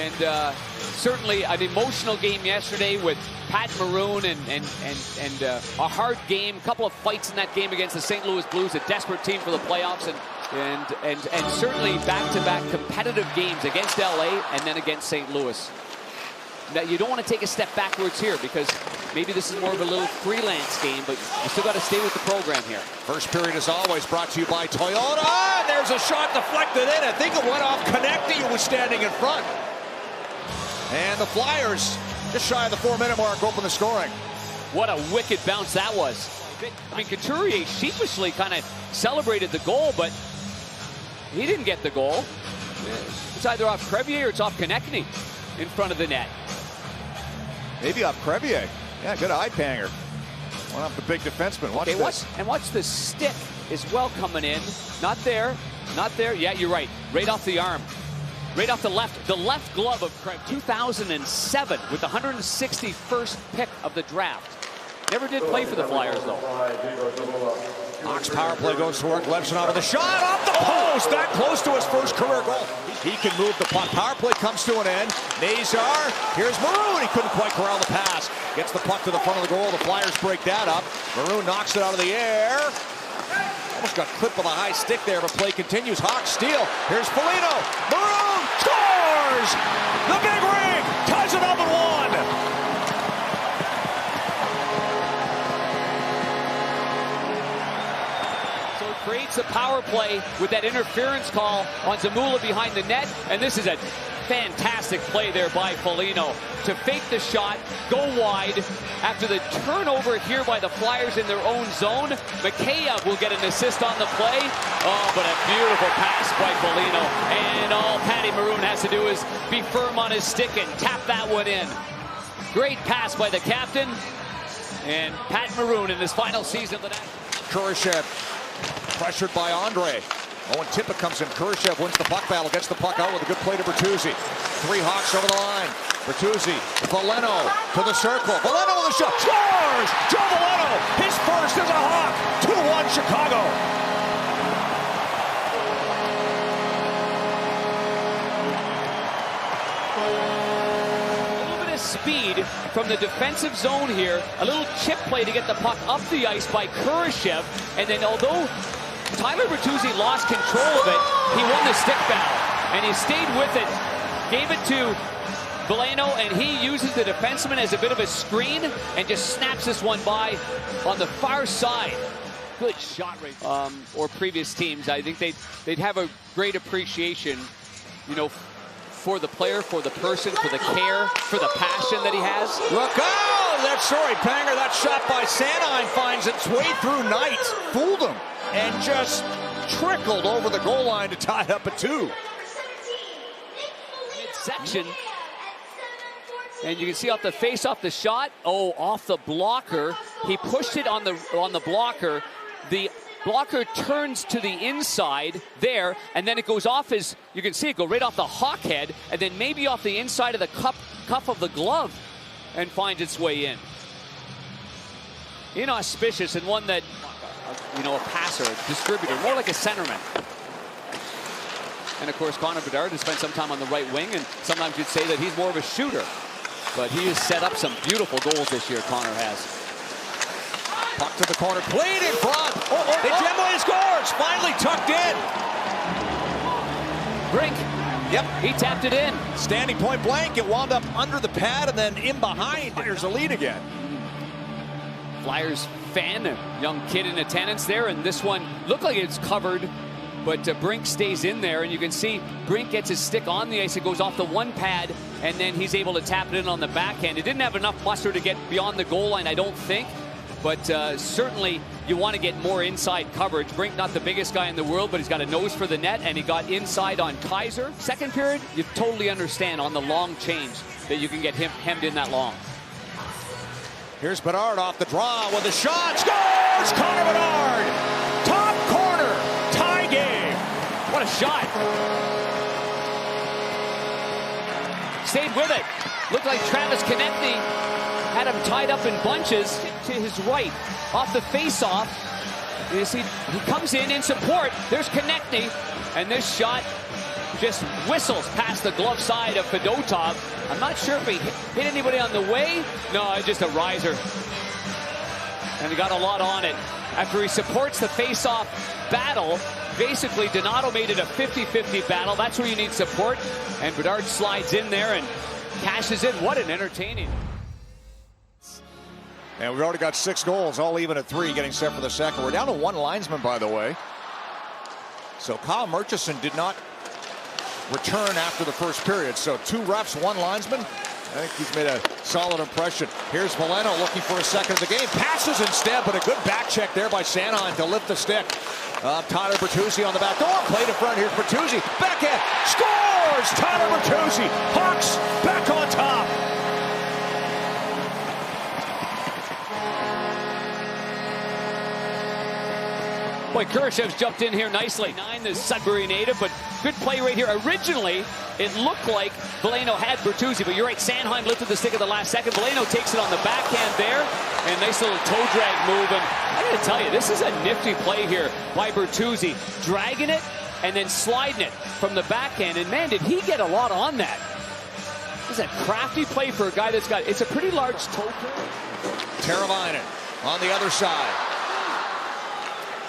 And certainly an emotional game yesterday with Pat Maroon and a hard game. A couple of fights in that game against the St. Louis Blues, a desperate team for the playoffs, and certainly back-to-back competitive games against LA and then against St. Louis. Now, you don't want to take a step backwards here because maybe this is more of a little freelance game, but you still got to stay with the program here. First period, as always, brought to you by Toyota. And there's a shot deflected in. I think it went off Konechny, who was standing in front. And the Flyers, just shy of the 4-minute mark, open the scoring. What a wicked bounce that was. I mean, Couturier sheepishly kind of celebrated the goal, but he didn't get the goal. It's either off Crevier or it's off Konechny in front of the net. Maybe off Crevier. Yeah, good eye panger. One off the big defenseman. Watch this. And watch the stick as well coming in. Not there. Not there. Yeah, you're right. Right off the arm. Right off the left glove of Crevier. 2007 with the 161st pick of the draft. Never did play for the Flyers, though. Hawks power play goes to work. Levson out of the shot off the post. That close to his first career goal. He can move the puck. Power play comes to an end. Nazar. Here's Maroon. He couldn't quite corral the pass. Gets the puck to the front of the goal. The Flyers break that up. Maroon knocks it out of the air. Almost got clipped with a high stick there, but play continues. Hawks steal. Here's Foligno. Maroon scores! The big ring ties it up at 1. Creates a power play with that interference call on Zamula behind the net, and this is a fantastic play there by Foligno to fake the shot, go wide. After the turnover here by the Flyers in their own zone, Mikheyev will get an assist on the play. Oh, but a beautiful pass by Foligno, and all Patty Maroon has to do is be firm on his stick and tap that one in. Great pass by the captain, and Pat Maroon in his final season of the net. Kurashev pressured by Andre. Owen Tippett comes in. Kurashev wins the puck battle, gets the puck out with a good play to Bertuzzi. 3 Hawks over the line. Bertuzzi, Valeno to the circle. Valeno with a shot. Scores! Joe Valeno, his first as a Hawk. 2-1 Chicago. Speed from the defensive zone here. A little chip play to get the puck up the ice by Kurashev. And then although Tyler Bertuzzi lost control of it, he won the stick battle. And he stayed with it. Gave it to Valeno, and he uses the defenseman as a bit of a screen and just snaps this one by on the far side. Good shot right. Or previous teams, I think they'd have a great appreciation, you know, for the player, for the person, for the care, for the passion that he has. Look out! That's sorry, Panger. That shot by Sanheim finds its way through Knight. Fooled him and just trickled over the goal line to tie it up at 2. Midsection. And you can see off the face off the shot. Oh, off the blocker. He pushed it on the blocker. The blocker turns to the inside there, and then it goes off his, you can see it go right off the Hawk head, and then maybe off the inside of the cuff of the glove, and finds its way in. Inauspicious, and one that, you know, a passer, a distributor, more like a centerman. And of course, Connor Bedard has spent some time on the right wing, and sometimes you'd say that he's more of a shooter. But he has set up some beautiful goals this year, Connor has. Puck to the corner, played in front. Ejemwe scores, finally tucked in. Brink, yep, he tapped it in. Standing point blank, it wound up under the pad and then in behind. Flyers a lead again. Flyers fan, a young kid in attendance there, and this one looked like it's covered, but Brink stays in there, and you can see Brink gets his stick on the ice. It goes off the one pad, and then he's able to tap it in on the backhand. It didn't have enough muster to get beyond the goal line, I don't think. But certainly you want to get more inside coverage. Brink, not the biggest guy in the world, but he's got a nose for the net, and he got inside on Kaiser. Second period, you totally understand on the long change that you can get him hemmed in that long. Here's Bedard off the draw with a shot. Scores! Connor Bedard! Top corner! Tie game! What a shot! Stayed with it. Looked like Travis Konechny had him tied up in bunches to his right. Off the face-off. You see, he comes in support. There's Konechny. And this shot just whistles past the glove side of Fedotov. I'm not sure if he hit anybody on the way. No, just a riser. And he got a lot on it. After he supports the face-off battle, basically Donato made it a 50-50 battle. That's where you need support. And Bedard slides in there and cashes in. What an entertaining. And we've already got 6 goals, all even at 3, getting set for the second. We're down to 1 linesman, by the way. So Kyle Murchison did not return after the first period. So 2 refs, 1 linesman. I think he's made a solid impression. Here's Veleno looking for a second of the game. Passes instead, but a good back check there by Sanheim to lift the stick. Tyler Bertuzzi on the back door. Played in front. Here's Bertuzzi. Backhand. Scores! Tyler Bertuzzi. Hawks back on top. Boy, Kurashev's jumped in here nicely. 9, the Sudbury native, but good play right here. Originally, it looked like Veleno had Bertuzzi, but you're right, Sanheim lifted the stick at the last second. Veleno takes it on the backhand there, and nice little toe drag move. And I gotta tell you, this is a nifty play here by Bertuzzi, dragging it and then sliding it from the backhand. And man, did he get a lot on that. This is a crafty play for a guy that's got, it's a pretty large toe curl. Teravainen on the other side.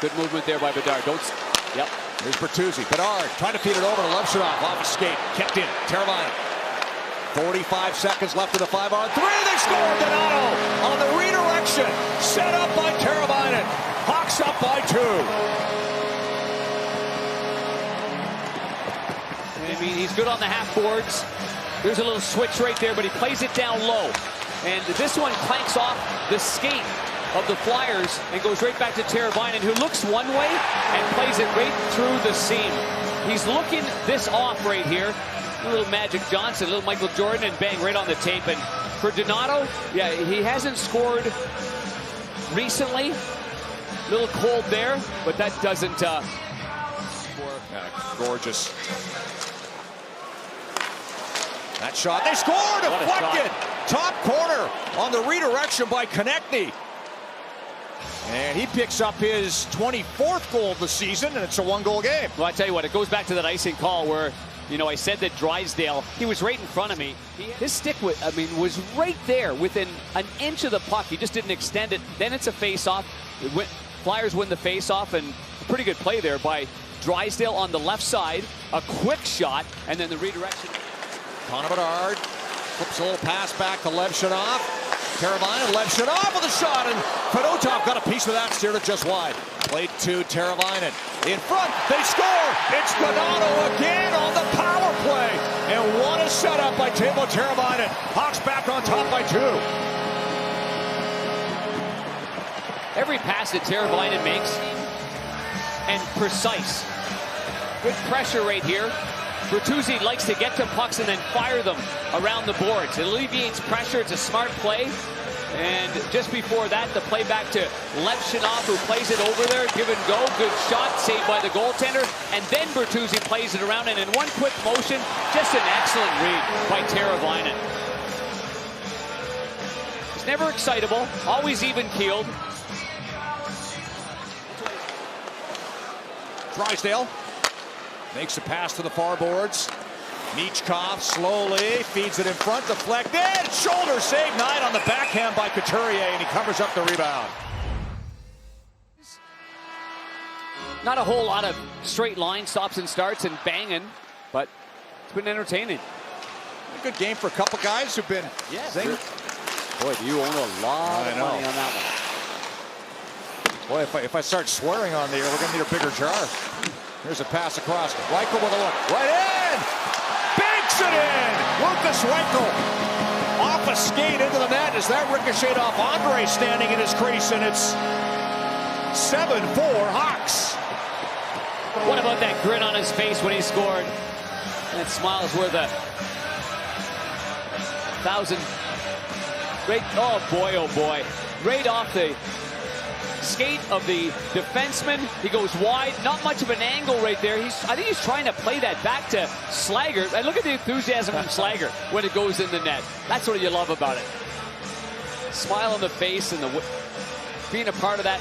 Good movement there by Bedard. Yep. Here's Bertuzzi. Bedard trying to feed it over to Levshunov. Off his skate. Kept in. Teravainen. 45 seconds left in the 5-on-3. They score! Donato on the redirection. Set up by Teravainen. Hawks up by 2. I mean, he's good on the half boards. There's a little switch right there, but he plays it down low. And this one clanks off the skate of the Flyers and goes right back to Teravainen, who looks one way and plays it right through the seam. He's looking this off right here. A little Magic Johnson, a little Michael Jordan, and bang, right on the tape. And for Donato, yeah, he hasn't scored recently. A little cold there, but that doesn't... gorgeous. That shot, they scored! Deflected! Top corner on the redirection by Konechny. And he picks up his 24th goal of the season, and it's a 1-goal game. Well, I tell you what, it goes back to that icing call where, you know, I said that Drysdale, he was right in front of me. His stick, was right there within an inch of the puck. He just didn't extend it. Then it's a face-off. Flyers win the face-off, and a pretty good play there by Drysdale on the left side. A quick shot, and then the redirection. Connor Bedard flips a little pass back to Levshunov. Teravainen, Levshunov with a shot, and Fedotov got a piece of that, steered it just wide. Played to Teravainen. In front, they score! It's Donato again on the power play! And what a setup by Teuvo Teravainen. Hawks back on top by 2. Every pass that Teravainen makes, and precise. Good pressure right here. Bertuzzi likes to get to pucks and then fire them around the boards. It alleviates pressure. It's a smart play. And just before that, the play back to Levshunov, who plays it over there. Give and go. Good shot. Saved by the goaltender. And then Bertuzzi plays it around. And in one quick motion, just an excellent read by Teravainen. He's never excitable. Always even-keeled. Drysdale makes a pass to the far boards. Michkov slowly feeds it in front, deflected, shoulder save, 9 on the backhand by Couturier, and he covers up the rebound. Not a whole lot of straight line stops and starts and banging, but it's been entertaining. A good game for a couple guys who've been... Yes. Boy, do you own a lot of money on that one. Boy, if I start swearing on there, we're going to need a bigger jar. Here's a pass across. Reichel with a look. Right in! Banks it in! Lucas Reichel off a skate into the net as that ricocheted off Andre standing in his crease, and it's 7-4 Hawks. What about that grin on his face when he scored? That smile is worth 1,000. Right, oh boy. Right off the skate of the defenseman. He goes wide. Not much of an angle right there. I think he's trying to play that back to Slager. And look at the enthusiasm from Slager when it goes in the net. That's what you love about it. Smile on the face and being a part of that